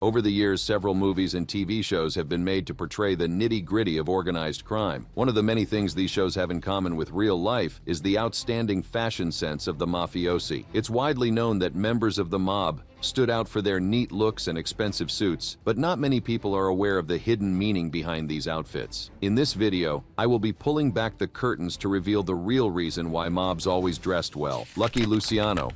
Over the years, several movies and TV shows have been made to portray the nitty-gritty of organized crime. One of the many things these shows have in common with real life is the outstanding fashion sense of the mafiosi. It's widely known that members of the mob stood out for their neat looks and expensive suits, but not many people are aware of the hidden meaning behind these outfits. In this video, I will be pulling back the curtains to reveal the real reason why mobs always dressed well. Lucky Luciano.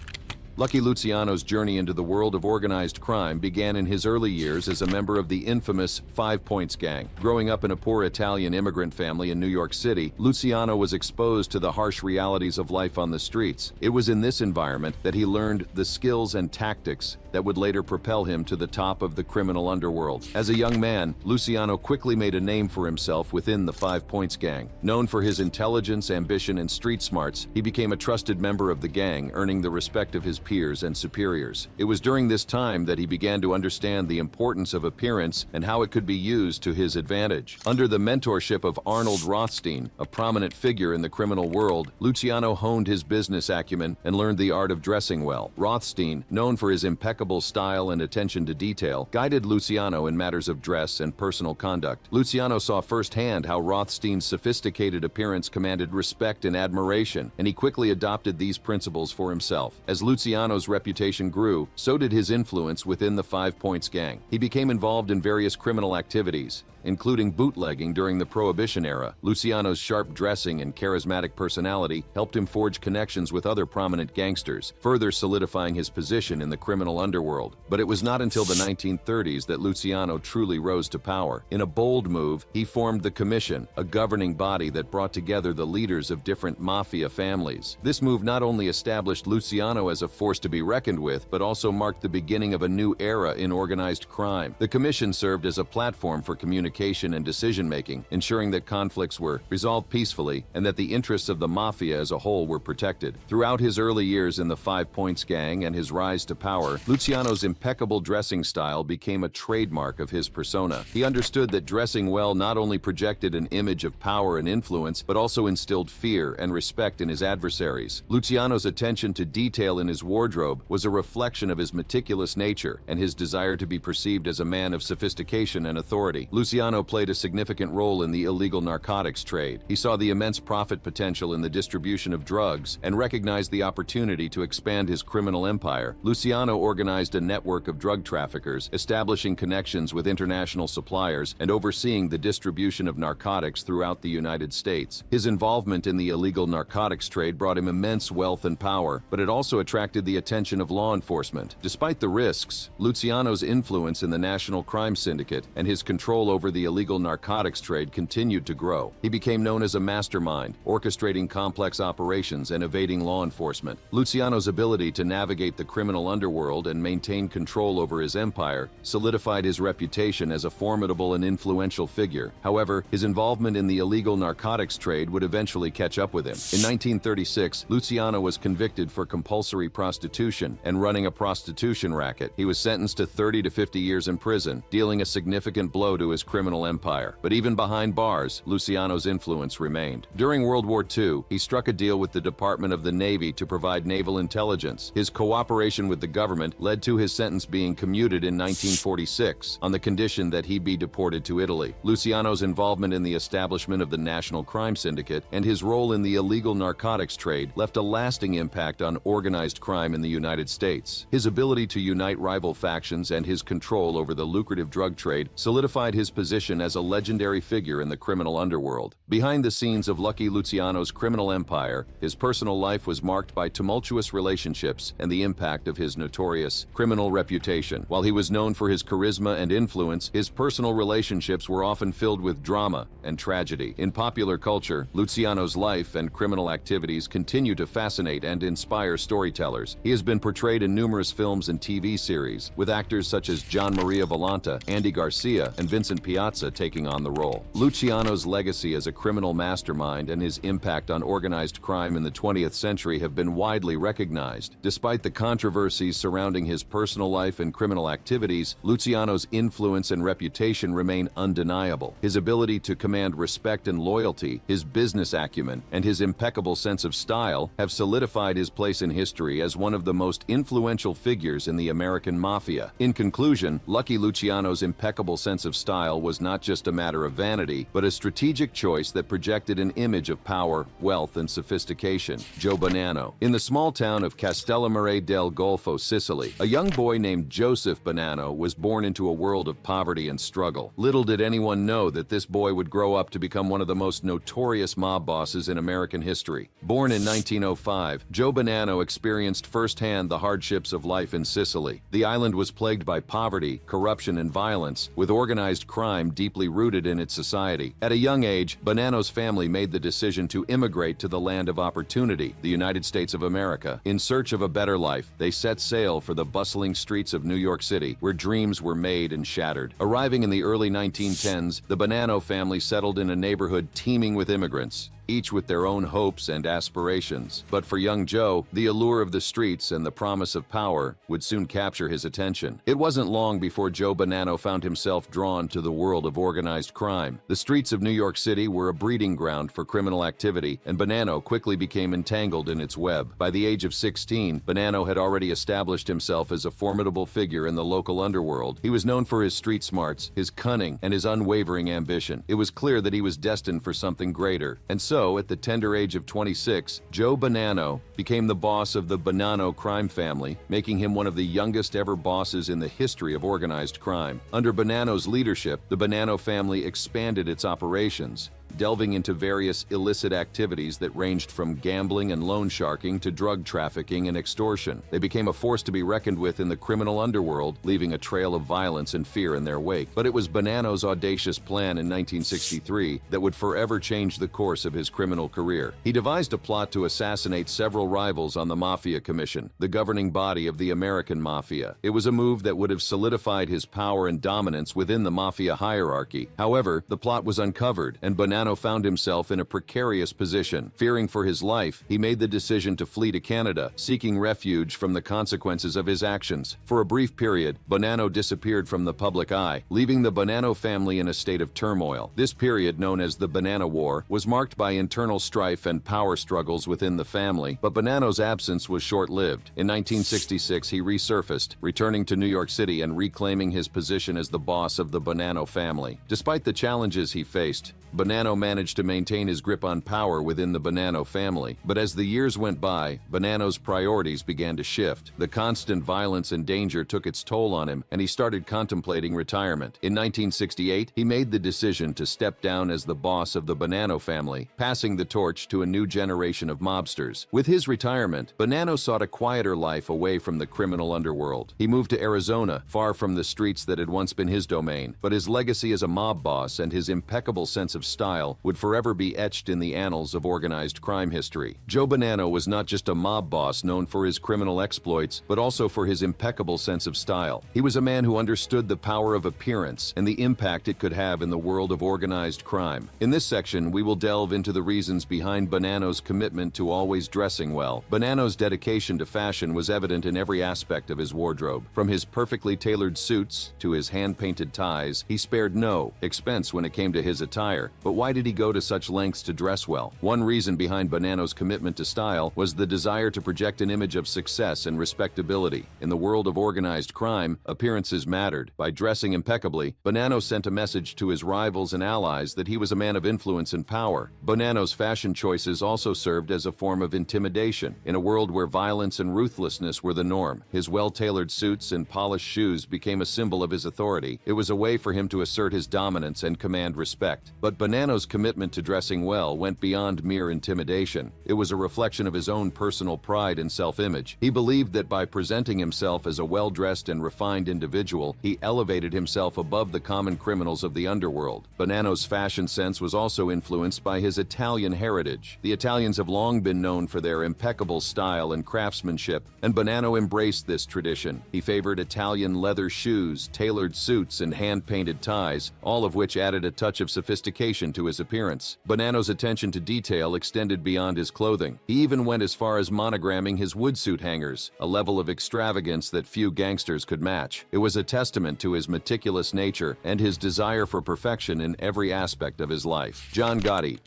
Lucky Luciano's journey into the world of organized crime began in his early years as a member of the infamous Five Points gang. Growing up in a poor Italian immigrant family in New York City, Luciano was exposed to the harsh realities of life on the streets. It was in this environment that he learned the skills and tactics that would later propel him to the top of the criminal underworld. As a young man, Luciano quickly made a name for himself within the Five Points gang. Known for his intelligence, ambition, and street smarts, he became a trusted member of the gang, earning the respect of his peers and superiors. It was during this time that he began to understand the importance of appearance and how it could be used to his advantage. Under the mentorship of Arnold Rothstein, a prominent figure in the criminal world, Luciano honed his business acumen and learned the art of dressing well. Rothstein, known for his impeccable style and attention to detail, guided Luciano in matters of dress and personal conduct. Luciano saw firsthand how Rothstein's sophisticated appearance commanded respect and admiration, and he quickly adopted these principles for himself. As Luciano's reputation grew, so did his influence within the Five Points gang. He became involved in various criminal activities, including bootlegging during the Prohibition era. Luciano's sharp dressing and charismatic personality helped him forge connections with other prominent gangsters, further solidifying his position in the criminal underworld. But it was not until the 1930s that Luciano truly rose to power. In a bold move, he formed the Commission, a governing body that brought together the leaders of different mafia families. This move not only established Luciano as a force to be reckoned with, but also marked the beginning of a new era in organized crime. The Commission served as a platform for communication and decision-making, ensuring that conflicts were resolved peacefully and that the interests of the mafia as a whole were protected. Throughout his early years in the Five Points gang and his rise to power, Luciano's impeccable dressing style became a trademark of his persona. He understood that dressing well not only projected an image of power and influence, but also instilled fear and respect in his adversaries. Luciano's attention to detail in his wardrobe was a reflection of his meticulous nature and his desire to be perceived as a man of sophistication and authority. Luciano played a significant role in the illegal narcotics trade. He saw the immense profit potential in the distribution of drugs and recognized the opportunity to expand his criminal empire. Luciano organized a network of drug traffickers, establishing connections with international suppliers and overseeing the distribution of narcotics throughout the United States. His involvement in the illegal narcotics trade brought him immense wealth and power, but it also attracted the attention of law enforcement. Despite the risks, Luciano's influence in the National Crime Syndicate and his control over the illegal narcotics trade continued to grow. He became known as a mastermind, orchestrating complex operations and evading law enforcement. Luciano's ability to navigate the criminal underworld and maintain control over his empire solidified his reputation as a formidable and influential figure. However, his involvement in the illegal narcotics trade would eventually catch up with him. In 1936, Luciano was convicted for compulsory prostitution and running a prostitution racket. He was sentenced to 30 to 50 years in prison, dealing a significant blow to his criminal empire. But even behind bars, Luciano's influence remained. During World War II, he struck a deal with the Department of the Navy to provide naval intelligence. His cooperation with the government led to his sentence being commuted in 1946, on the condition that he be deported to Italy. Luciano's involvement in the establishment of the National Crime Syndicate and his role in the illegal narcotics trade left a lasting impact on organized crime in the United States. His ability to unite rival factions and his control over the lucrative drug trade solidified his position as a legendary figure in the criminal underworld. Behind the scenes of Lucky Luciano's criminal empire, his personal life was marked by tumultuous relationships and the impact of his notorious criminal reputation. While he was known for his charisma and influence, his personal relationships were often filled with drama and tragedy. In popular culture, Luciano's life and criminal activities continue to fascinate and inspire storytellers. He has been portrayed in numerous films and TV series, with actors such as John Maria Volanta, Andy Garcia, and Vincent Piazza taking on the role. Luciano's legacy as a criminal mastermind and his impact on organized crime in the 20th century have been widely recognized. Despite the controversies surrounding his personal life and criminal activities, Luciano's influence and reputation remain undeniable. His ability to command respect and loyalty, his business acumen, and his impeccable sense of style have solidified his place in history as as one of the most influential figures in the American Mafia. In conclusion, Lucky Luciano's impeccable sense of style was not just a matter of vanity, but a strategic choice that projected an image of power, wealth, and sophistication. Joe Bonanno. In the small town of Castellammare del Golfo, Sicily, a young boy named Joseph Bonanno was born into a world of poverty and struggle. Little did anyone know that this boy would grow up to become one of the most notorious mob bosses in American history. Born in 1905, Joe Bonanno experienced firsthand the hardships of life in Sicily. The island was plagued by poverty, corruption, and violence, with organized crime deeply rooted in its society. At a young age, Bonanno's family made the decision to immigrate to the land of opportunity, the United States of America. In search of a better life, they set sail for the bustling streets of New York City, where dreams were made and shattered. Arriving in the early 1910s, the Bonanno family settled in a neighborhood teeming with immigrants, each with their own hopes and aspirations. But for young Joe, the allure of the streets and the promise of power would soon capture his attention. It wasn't long before Joe Bonanno found himself drawn to the world of organized crime. The streets of New York City were a breeding ground for criminal activity, and Bonanno quickly became entangled in its web. By the age of 16, Bonanno had already established himself as a formidable figure in the local underworld. He was known for his street smarts, his cunning, and his unwavering ambition. It was clear that he was destined for something greater, and so, at the tender age of 26, Joe Bonanno became the boss of the Bonanno crime family, making him one of the youngest ever bosses in the history of organized crime. Under Bonanno's leadership, the Bonanno family expanded its operations, delving into various illicit activities that ranged from gambling and loan sharking to drug trafficking and extortion. They became a force to be reckoned with in the criminal underworld, leaving a trail of violence and fear in their wake. But it was Bonanno's audacious plan in 1963 that would forever change the course of his criminal career. He devised a plot to assassinate several rivals on the Mafia Commission, the governing body of the American Mafia. It was a move that would have solidified his power and dominance within the Mafia hierarchy. However, the plot was uncovered, and Bonanno found himself in a precarious position. Fearing for his life, he made the decision to flee to Canada, seeking refuge from the consequences of his actions. For a brief period, Bonanno disappeared from the public eye, leaving the Bonanno family in a state of turmoil. This period, known as the Bonanno War, was marked by internal strife and power struggles within the family, but Bonanno's absence was short-lived. In 1966, he resurfaced, returning to New York City and reclaiming his position as the boss of the Bonanno family. Despite the challenges he faced, Bonanno managed to maintain his grip on power within the Bonanno family. But as the years went by, Bonanno's priorities began to shift. The constant violence and danger took its toll on him, and he started contemplating retirement. In 1968, he made the decision to step down as the boss of the Bonanno family, passing the torch to a new generation of mobsters. With his retirement, Bonanno sought a quieter life away from the criminal underworld. He moved to Arizona, far from the streets that had once been his domain. But his legacy as a mob boss and his impeccable sense of style would forever be etched in the annals of organized crime history. Joe Bonanno was not just a mob boss known for his criminal exploits, but also for his impeccable sense of style. He was a man who understood the power of appearance and the impact it could have in the world of organized crime. In this section, we will delve into the reasons behind Bonanno's commitment to always dressing well. Bonanno's dedication to fashion was evident in every aspect of his wardrobe. From his perfectly tailored suits to his hand-painted ties, he spared no expense when it came to his attire. But why did he go to such lengths to dress well? One reason behind Bonanno's commitment to style was the desire to project an image of success and respectability. In the world of organized crime, appearances mattered. By dressing impeccably, Bonanno sent a message to his rivals and allies that he was a man of influence and power. Bonanno's fashion choices also served as a form of intimidation. In a world where violence and ruthlessness were the norm, his well-tailored suits and polished shoes became a symbol of his authority. It was a way for him to assert his dominance and command respect. But Bonanno's commitment to dressing well went beyond mere intimidation. It was a reflection of his own personal pride and self-image. He believed that by presenting himself as a well-dressed and refined individual, he elevated himself above the common criminals of the underworld. Bonanno's fashion sense was also influenced by his Italian heritage. The Italians have long been known for their impeccable style and craftsmanship, and Bonanno embraced this tradition. He favored Italian leather shoes, tailored suits, and hand-painted ties, all of which added a touch of sophistication to his appearance. Bonanno's attention to detail extended beyond his clothing. He even went as far as monogramming his wood suit hangers, a level of extravagance that few gangsters could match. It was a testament to his meticulous nature and his desire for perfection in every aspect of his life. John Gotti.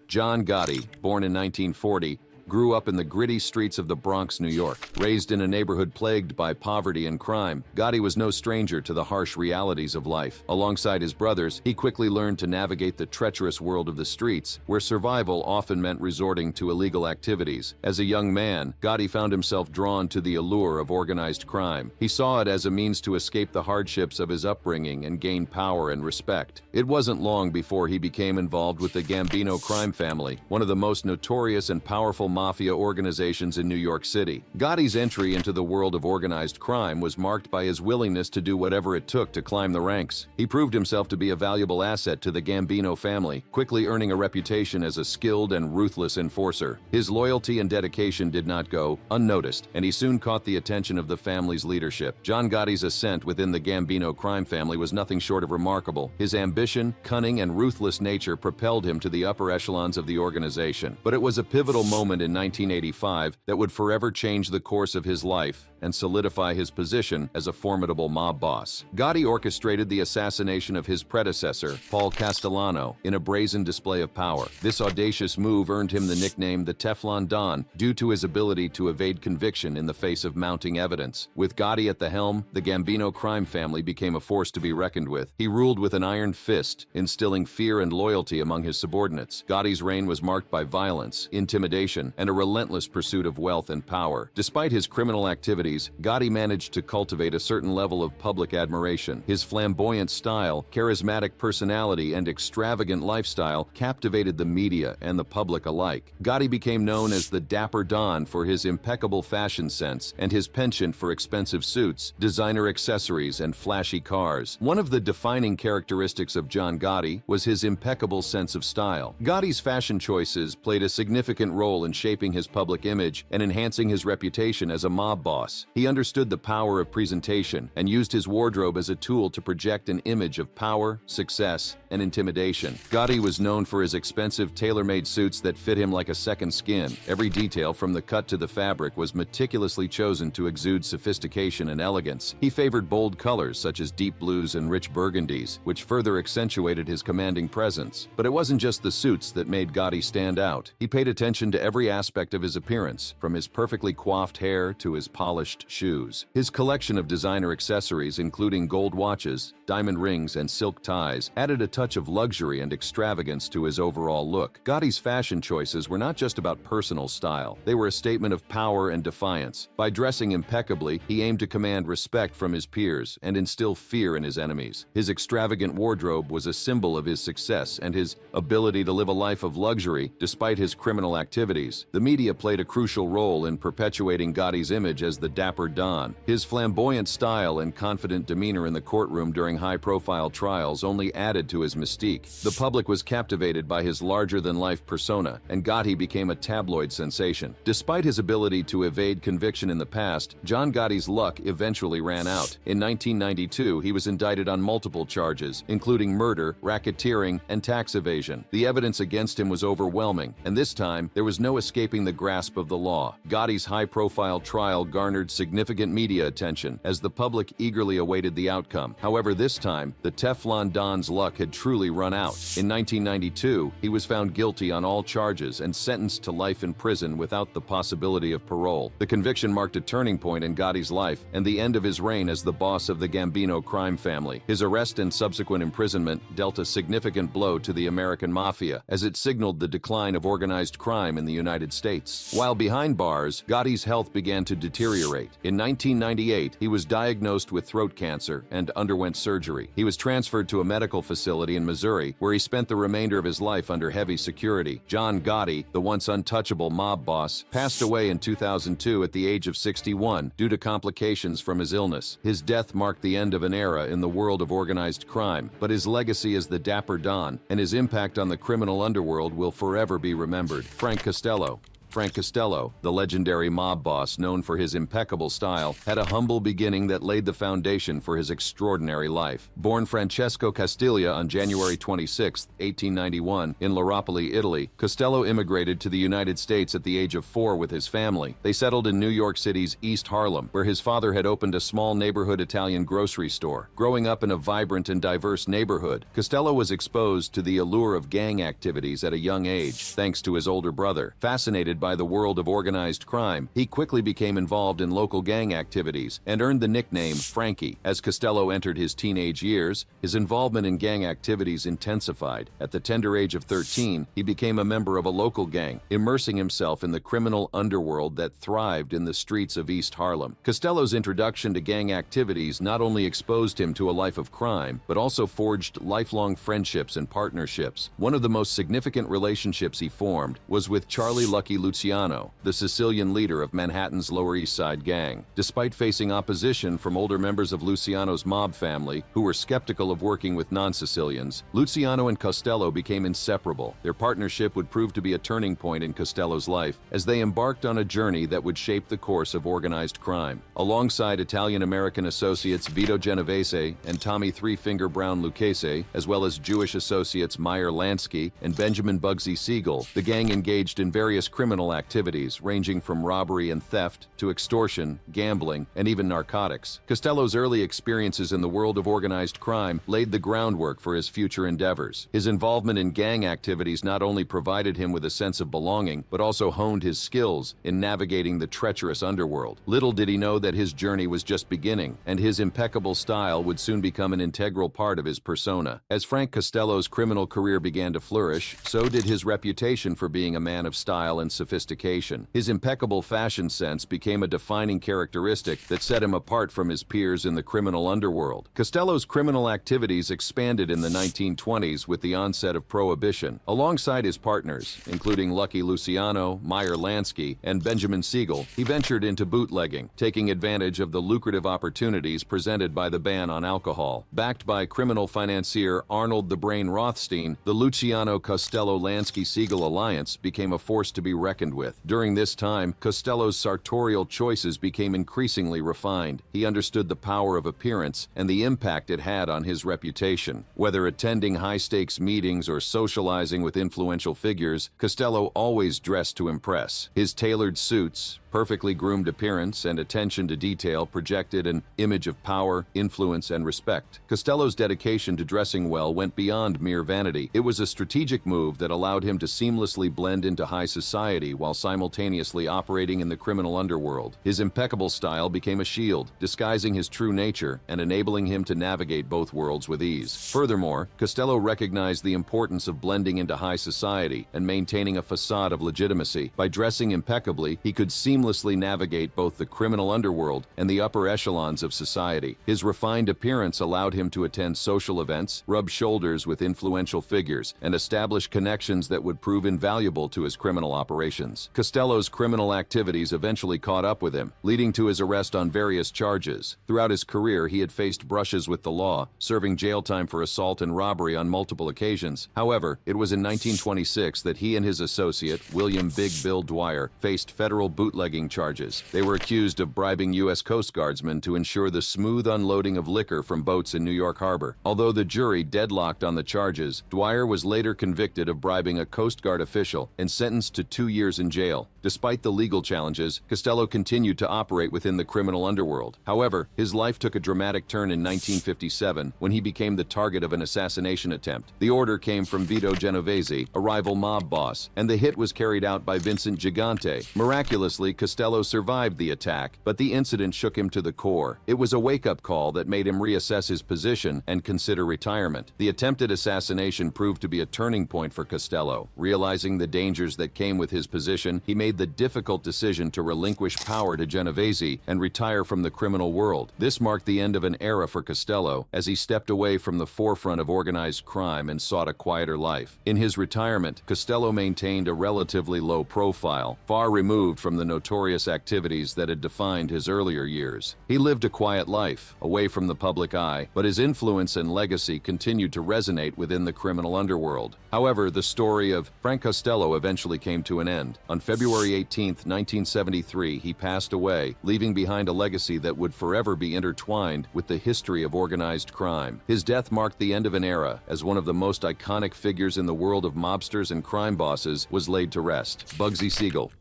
John Gotti, born in 1940, grew up in the gritty streets of the Bronx, New York. Raised in a neighborhood plagued by poverty and crime, Gotti was no stranger to the harsh realities of life. Alongside his brothers, he quickly learned to navigate the treacherous world of the streets, where survival often meant resorting to illegal activities. As a young man, Gotti found himself drawn to the allure of organized crime. He saw it as a means to escape the hardships of his upbringing and gain power and respect. It wasn't long before he became involved with the Gambino crime family, one of the most notorious and powerful mafia organizations in New York City. Gotti's entry into the world of organized crime was marked by his willingness to do whatever it took to climb the ranks. He proved himself to be a valuable asset to the Gambino family, quickly earning a reputation as a skilled and ruthless enforcer. His loyalty and dedication did not go unnoticed, and he soon caught the attention of the family's leadership. John Gotti's ascent within the Gambino crime family was nothing short of remarkable. His ambition, cunning, and ruthless nature propelled him to the upper echelons of the organization. But it was a pivotal moment in 1985 that would forever change the course of his life and solidify his position as a formidable mob boss. Gotti orchestrated the assassination of his predecessor, Paul Castellano, in a brazen display of power. This audacious move earned him the nickname the Teflon Don due to his ability to evade conviction in the face of mounting evidence. With Gotti at the helm, the Gambino crime family became a force to be reckoned with. He ruled with an iron fist, instilling fear and loyalty among his subordinates. Gotti's reign was marked by violence, intimidation, and a relentless pursuit of wealth and power. Despite his criminal activities, Gotti managed to cultivate a certain level of public admiration. His flamboyant style, charismatic personality, and extravagant lifestyle captivated the media and the public alike. Gotti became known as the Dapper Don for his impeccable fashion sense and his penchant for expensive suits, designer accessories, and flashy cars. One of the defining characteristics of John Gotti was his impeccable sense of style. Gotti's fashion choices played a significant role in shaping his public image and enhancing his reputation as a mob boss. He understood the power of presentation and used his wardrobe as a tool to project an image of power, success, and intimidation. Gotti was known for his expensive tailor-made suits that fit him like a second skin. Every detail, from the cut to the fabric, was meticulously chosen to exude sophistication and elegance. He favored bold colors such as deep blues and rich burgundies, which further accentuated his commanding presence. But it wasn't just the suits that made Gotti stand out. He paid attention to every aspect of his appearance, from his perfectly coiffed hair to his polished shoes. His collection of designer accessories, including gold watches, diamond rings, and silk ties, added a touch of luxury and extravagance to his overall look. Gotti's fashion choices were not just about personal style. They were a statement of power and defiance. By dressing impeccably, he aimed to command respect from his peers and instill fear in his enemies. His extravagant wardrobe was a symbol of his success and his ability to live a life of luxury despite his criminal activities. The media played a crucial role in perpetuating Gotti's image as the Dapper Don. His flamboyant style and confident demeanor in the courtroom during high-profile trials only added to his mystique. The public was captivated by his larger-than-life persona, and Gotti became a tabloid sensation. Despite his ability to evade conviction in the past, John Gotti's luck eventually ran out. In 1992, he was indicted on multiple charges, including murder, racketeering, and tax evasion. The evidence against him was overwhelming, and this time, there was no escaping the grasp of the law. Gotti's high-profile trial garnered significant media attention as the public eagerly awaited the outcome. However, this time, the Teflon Don's luck had truly run out. In 1992, he was found guilty on all charges and sentenced to life in prison without the possibility of parole. The conviction marked a turning point in Gotti's life and the end of his reign as the boss of the Gambino crime family. His arrest and subsequent imprisonment dealt a significant blow to the American mafia, as it signaled the decline of organized crime in the United States. While behind bars, Gotti's health began to deteriorate. In 1998, he was diagnosed with throat cancer and underwent surgery. He was transferred to a medical facility in Missouri, where he spent the remainder of his life under heavy security. John Gotti, the once untouchable mob boss, passed away in 2002 at the age of 61 due to complications from his illness. His death marked the end of an era in the world of organized crime, but his legacy as the Dapper Don and his impact on the criminal underworld will forever be remembered. Frank Costello, the legendary mob boss known for his impeccable style, had a humble beginning that laid the foundation for his extraordinary life. Born Francesco Castiglia on January 26, 1891, in Laropoli, Italy, Costello immigrated to the United States at the age of 4 with his family. They settled in New York City's East Harlem, where his father had opened a small neighborhood Italian grocery store. Growing up in a vibrant and diverse neighborhood, Costello was exposed to the allure of gang activities at a young age, thanks to his older brother. Fascinated by the world of organized crime, he quickly became involved in local gang activities and earned the nickname Frankie. As Costello entered his teenage years, his involvement in gang activities intensified. At the tender age of 13, he became a member of a local gang, immersing himself in the criminal underworld that thrived in the streets of East Harlem. Costello's introduction to gang activities not only exposed him to a life of crime, but also forged lifelong friendships and partnerships. One of the most significant relationships he formed was with Charlie Lucky Luciano, the Sicilian leader of Manhattan's Lower East Side gang. Despite facing opposition from older members of Luciano's mob family, who were skeptical of working with non-Sicilians, Luciano and Costello became inseparable. Their partnership would prove to be a turning point in Costello's life as they embarked on a journey that would shape the course of organized crime. Alongside Italian-American associates Vito Genovese and Tommy Three Finger Brown Lucchese, as well as Jewish associates Meyer Lansky and Benjamin Bugsy Siegel, the gang engaged in various criminal activities ranging from robbery and theft to extortion, gambling, and even narcotics. Costello's early experiences in the world of organized crime laid the groundwork for his future endeavors. His involvement in gang activities not only provided him with a sense of belonging, but also honed his skills in navigating the treacherous underworld. Little did he know that his journey was just beginning, and his impeccable style would soon become an integral part of his persona. As Frank Costello's criminal career began to flourish, so did his reputation for being a man of style and sophistication. His impeccable fashion sense became a defining characteristic that set him apart from his peers in the criminal underworld. Costello's criminal activities expanded in the 1920s with the onset of Prohibition. Alongside his partners, including Lucky Luciano, Meyer Lansky, and Benjamin Siegel, he ventured into bootlegging, taking advantage of the lucrative opportunities presented by the ban on alcohol. Backed by criminal financier Arnold the Brain Rothstein, the Luciano-Costello-Lansky-Siegel alliance became a force to be reckoned with. During this time, Costello's sartorial choices became increasingly refined. He understood the power of appearance and the impact it had on his reputation. Whether attending high-stakes meetings or socializing with influential figures, Costello always dressed to impress. His tailored suits, perfectly groomed appearance, and attention to detail projected an image of power, influence, and respect. Costello's dedication to dressing well went beyond mere vanity. It was a strategic move that allowed him to seamlessly blend into high society while simultaneously operating in the criminal underworld. His impeccable style became a shield, disguising his true nature and enabling him to navigate both worlds with ease. Furthermore, Costello recognized the importance of blending into high society and maintaining a facade of legitimacy. By dressing impeccably, he could seamlessly navigate both the criminal underworld and the upper echelons of society. His refined appearance allowed him to attend social events, rub shoulders with influential figures, and establish connections that would prove invaluable to his criminal operations. Costello's criminal activities eventually caught up with him, leading to his arrest on various charges. Throughout his career, he had faced brushes with the law, serving jail time for assault and robbery on multiple occasions. However, it was in 1926 that he and his associate, William Big Bill Dwyer, faced federal bootlegging charges. They were accused of bribing U.S. Coast Guardsmen to ensure the smooth unloading of liquor from boats in New York Harbor. Although the jury deadlocked on the charges, Dwyer was later convicted of bribing a Coast Guard official and sentenced to 2 years in jail. Despite the legal challenges, Costello continued to operate within the criminal underworld. However, his life took a dramatic turn in 1957 when he became the target of an assassination attempt. The order came from Vito Genovese, a rival mob boss, and the hit was carried out by Vincent Gigante. Miraculously, Costello survived the attack, but the incident shook him to the core. It was a wake-up call that made him reassess his position and consider retirement. The attempted assassination proved to be a turning point for Costello. Realizing the dangers that came with his position, he made the difficult decision to relinquish power to Genovese and retire from the criminal world. This marked the end of an era for Costello as he stepped away from the forefront of organized crime and sought a quieter life. In his retirement, Costello maintained a relatively low profile, far removed from the notorious activities that had defined his earlier years. He lived a quiet life, away from the public eye, but his influence and legacy continued to resonate within the criminal underworld. However, the story of Frank Costello eventually came to an end. On February 18, 1973, he passed away, leaving behind a legacy that would forever be intertwined with the history of organized crime. His death marked the end of an era, as one of the most iconic figures in the world of mobsters and crime bosses was laid to rest. Bugsy Siegel.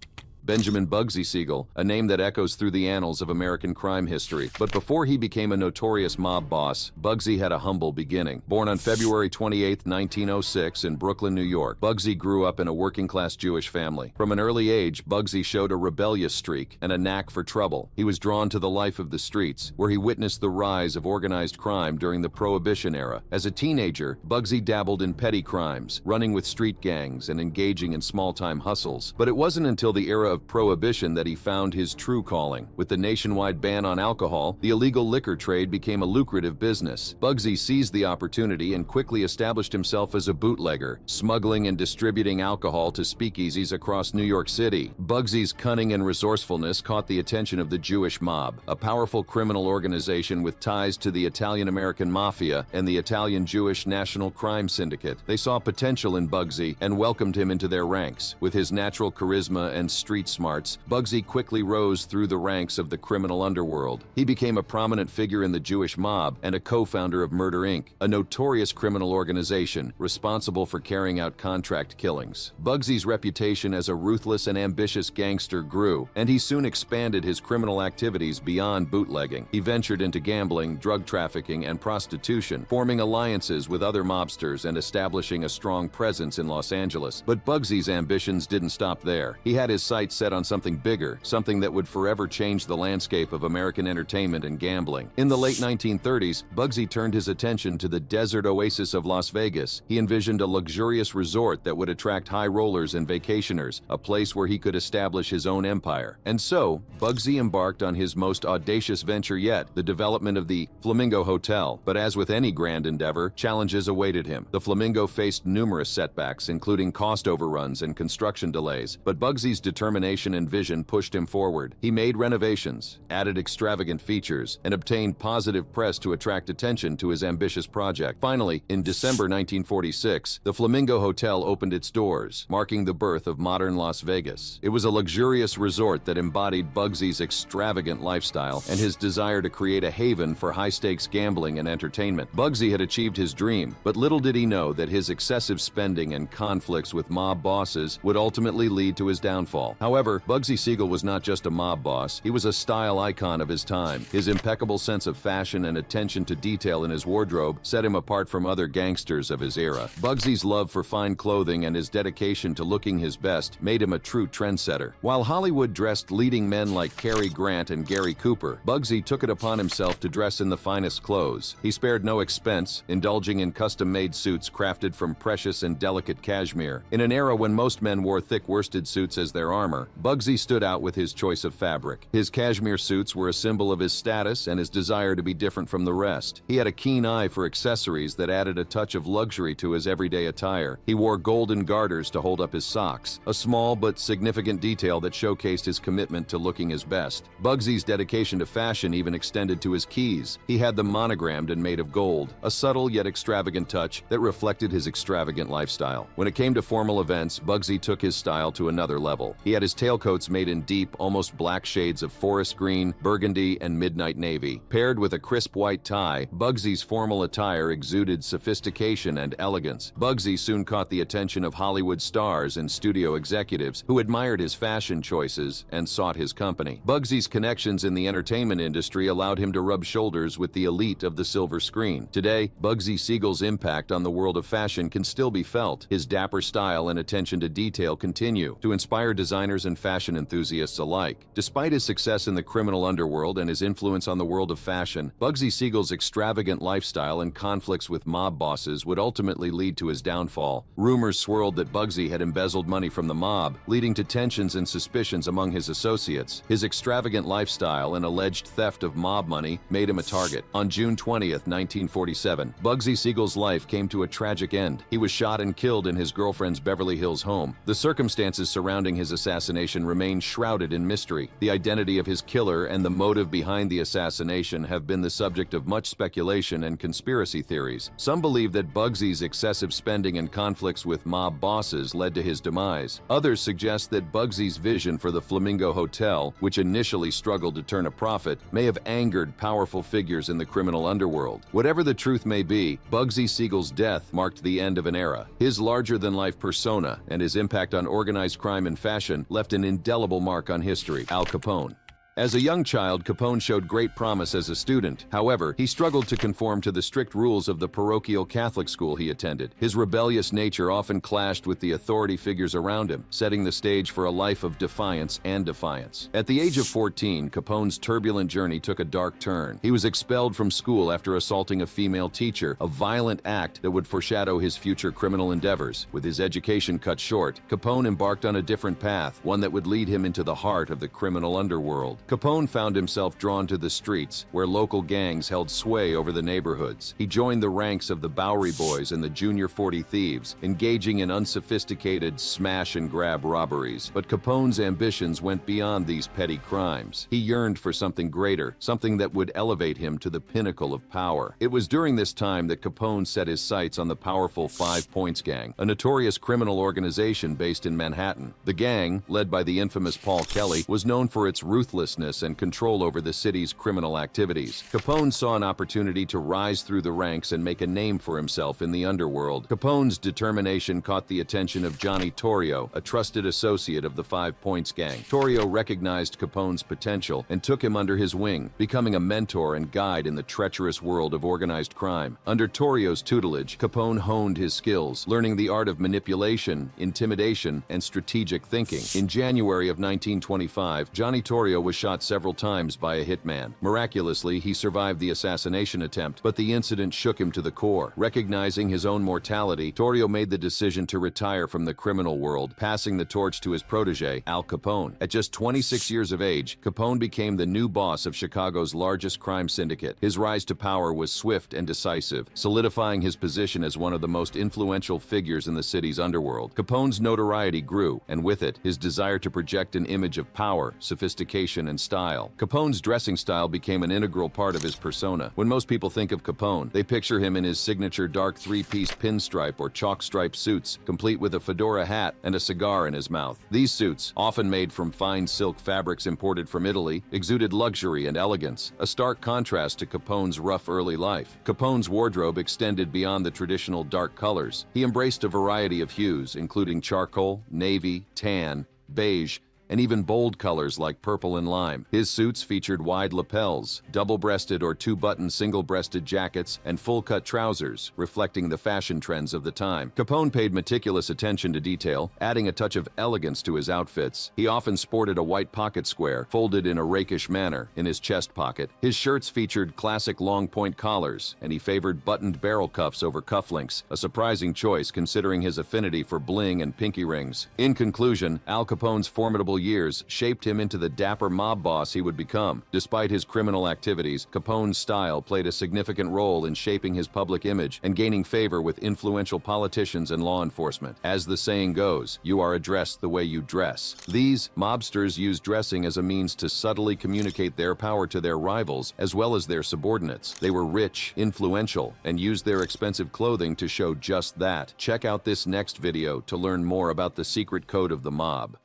Benjamin Bugsy Siegel, a name that echoes through the annals of American crime history. But before he became a notorious mob boss, Bugsy had a humble beginning. Born on February 28, 1906 in Brooklyn, New York, Bugsy grew up in a working-class Jewish family. From an early age, Bugsy showed a rebellious streak and a knack for trouble. He was drawn to the life of the streets, where he witnessed the rise of organized crime during the Prohibition era. As a teenager, Bugsy dabbled in petty crimes, running with street gangs and engaging in small-time hustles. But it wasn't until the era of Prohibition that he found his true calling. With the nationwide ban on alcohol, the illegal liquor trade became a lucrative business. Bugsy seized the opportunity and quickly established himself as a bootlegger, smuggling and distributing alcohol to speakeasies across New York City. Bugsy's cunning and resourcefulness caught the attention of the Jewish mob, a powerful criminal organization with ties to the Italian-American Mafia and the Italian-Jewish National Crime Syndicate. They saw potential in Bugsy and welcomed him into their ranks. With his natural charisma and street smarts, Bugsy quickly rose through the ranks of the criminal underworld. He became a prominent figure in the Jewish mob and a co-founder of Murder Inc., a notorious criminal organization responsible for carrying out contract killings. Bugsy's reputation as a ruthless and ambitious gangster grew, and he soon expanded his criminal activities beyond bootlegging. He ventured into gambling, drug trafficking, and prostitution, forming alliances with other mobsters and establishing a strong presence in Los Angeles. But Bugsy's ambitions didn't stop there. He had his sights set on something bigger, something that would forever change the landscape of American entertainment and gambling. In the late 1930s, Bugsy turned his attention to the desert oasis of Las Vegas. He envisioned a luxurious resort that would attract high rollers and vacationers, a place where he could establish his own empire. And so, Bugsy embarked on his most audacious venture yet, the development of the Flamingo Hotel. But as with any grand endeavor, challenges awaited him. The Flamingo faced numerous setbacks, including cost overruns and construction delays. But Bugsy's determination and vision pushed him forward. He made renovations, added extravagant features, and obtained positive press to attract attention to his ambitious project. Finally, in December 1946, the Flamingo Hotel opened its doors, marking the birth of modern Las Vegas. It was a luxurious resort that embodied Bugsy's extravagant lifestyle and his desire to create a haven for high-stakes gambling and entertainment. Bugsy had achieved his dream, but little did he know that his excessive spending and conflicts with mob bosses would ultimately lead to his downfall. However, Bugsy Siegel was not just a mob boss, he was a style icon of his time. His impeccable sense of fashion and attention to detail in his wardrobe set him apart from other gangsters of his era. Bugsy's love for fine clothing and his dedication to looking his best made him a true trendsetter. While Hollywood dressed leading men like Cary Grant and Gary Cooper, Bugsy took it upon himself to dress in the finest clothes. He spared no expense, indulging in custom-made suits crafted from precious and delicate cashmere. In an era when most men wore thick worsted suits as their armor, Bugsy stood out with his choice of fabric. His cashmere suits were a symbol of his status and his desire to be different from the rest. He had a keen eye for accessories that added a touch of luxury to his everyday attire. He wore golden garters to hold up his socks, a small but significant detail that showcased his commitment to looking his best. Bugsy's dedication to fashion even extended to his keys. He had them monogrammed and made of gold, a subtle yet extravagant touch that reflected his extravagant lifestyle. When it came to formal events, Bugsy took his style to another level. He had his tailcoats made in deep, almost black shades of forest green, burgundy, and midnight navy. Paired with a crisp white tie, Bugsy's formal attire exuded sophistication and elegance. Bugsy soon caught the attention of Hollywood stars and studio executives who admired his fashion choices and sought his company. Bugsy's connections in the entertainment industry allowed him to rub shoulders with the elite of the silver screen. Today, Bugsy Siegel's impact on the world of fashion can still be felt. His dapper style and attention to detail continue to inspire designers and fashion enthusiasts alike. Despite his success in the criminal underworld and his influence on the world of fashion, Bugsy Siegel's extravagant lifestyle and conflicts with mob bosses would ultimately lead to his downfall. Rumors swirled that Bugsy had embezzled money from the mob, leading to tensions and suspicions among his associates. His extravagant lifestyle and alleged theft of mob money made him a target. On June 20th, 1947, Bugsy Siegel's life came to a tragic end. He was shot and killed in his girlfriend's Beverly Hills home. The circumstances surrounding his assassination remain shrouded in mystery. The identity of his killer and the motive behind the assassination have been the subject of much speculation and conspiracy theories. Some believe that Bugsy's excessive spending and conflicts with mob bosses led to his demise. Others suggest that Bugsy's vision for the Flamingo Hotel, which initially struggled to turn a profit, may have angered powerful figures in the criminal underworld. Whatever the truth may be, Bugsy Siegel's death marked the end of an era. His larger-than-life persona and his impact on organized crime and fashion left an indelible mark on history: Al Capone. As a young child, Capone showed great promise as a student. However, he struggled to conform to the strict rules of the parochial Catholic school he attended. His rebellious nature often clashed with the authority figures around him, setting the stage for a life of defiance and defiance. At the age of 14, Capone's turbulent journey took a dark turn. He was expelled from school after assaulting a female teacher, a violent act that would foreshadow his future criminal endeavors. With his education cut short, Capone embarked on a different path, one that would lead him into the heart of the criminal underworld. Capone found himself drawn to the streets, where local gangs held sway over the neighborhoods. He joined the ranks of the Bowery Boys and the Junior 40 Thieves, engaging in unsophisticated smash-and-grab robberies. But Capone's ambitions went beyond these petty crimes. He yearned for something greater, something that would elevate him to the pinnacle of power. It was during this time that Capone set his sights on the powerful 5 Points Gang, a notorious criminal organization based in Manhattan. The gang, led by the infamous Paul Kelly, was known for its ruthlessness and control over the city's criminal activities. Capone saw an opportunity to rise through the ranks and make a name for himself in the underworld. Capone's determination caught the attention of Johnny Torrio, a trusted associate of the 5 Points Gang. Torrio recognized Capone's potential and took him under his wing, becoming a mentor and guide in the treacherous world of organized crime. Under Torrio's tutelage, Capone honed his skills, learning the art of manipulation, intimidation, and strategic thinking. In January of 1925, Johnny Torrio was shot several times by a hitman. Miraculously, he survived the assassination attempt, but the incident shook him to the core. Recognizing his own mortality, Torrio made the decision to retire from the criminal world, passing the torch to his protege, Al Capone. At just 26 years of age, Capone became the new boss of Chicago's largest crime syndicate. His rise to power was swift and decisive, solidifying his position as one of the most influential figures in the city's underworld. Capone's notoriety grew, and with it, his desire to project an image of power, sophistication, and style. Capone's dressing style became an integral part of his persona. When most people think of Capone, they picture him in his signature dark 3-piece pinstripe or chalk-stripe suits, complete with a fedora hat and a cigar in his mouth. These suits, often made from fine silk fabrics imported from Italy, exuded luxury and elegance, a stark contrast to Capone's rough early life. Capone's wardrobe extended beyond the traditional dark colors. He embraced a variety of hues, including charcoal, navy, tan, beige, and even bold colors like purple and lime. His suits featured wide lapels, double-breasted or two-button single-breasted jackets, and full-cut trousers, reflecting the fashion trends of the time. Capone paid meticulous attention to detail, adding a touch of elegance to his outfits. He often sported a white pocket square, folded in a rakish manner, in his chest pocket. His shirts featured classic long-point collars, and he favored buttoned barrel cuffs over cufflinks, a surprising choice considering his affinity for bling and pinky rings. In conclusion, Al Capone's formidable years shaped him into the dapper mob boss he would become. Despite his criminal activities, Capone's style played a significant role in shaping his public image and gaining favor with influential politicians and law enforcement. As the saying goes, you are addressed the way you dress. These mobsters used dressing as a means to subtly communicate their power to their rivals as well as their subordinates. They were rich, influential, and used their expensive clothing to show just that. Check out this next video to learn more about the secret code of the mob.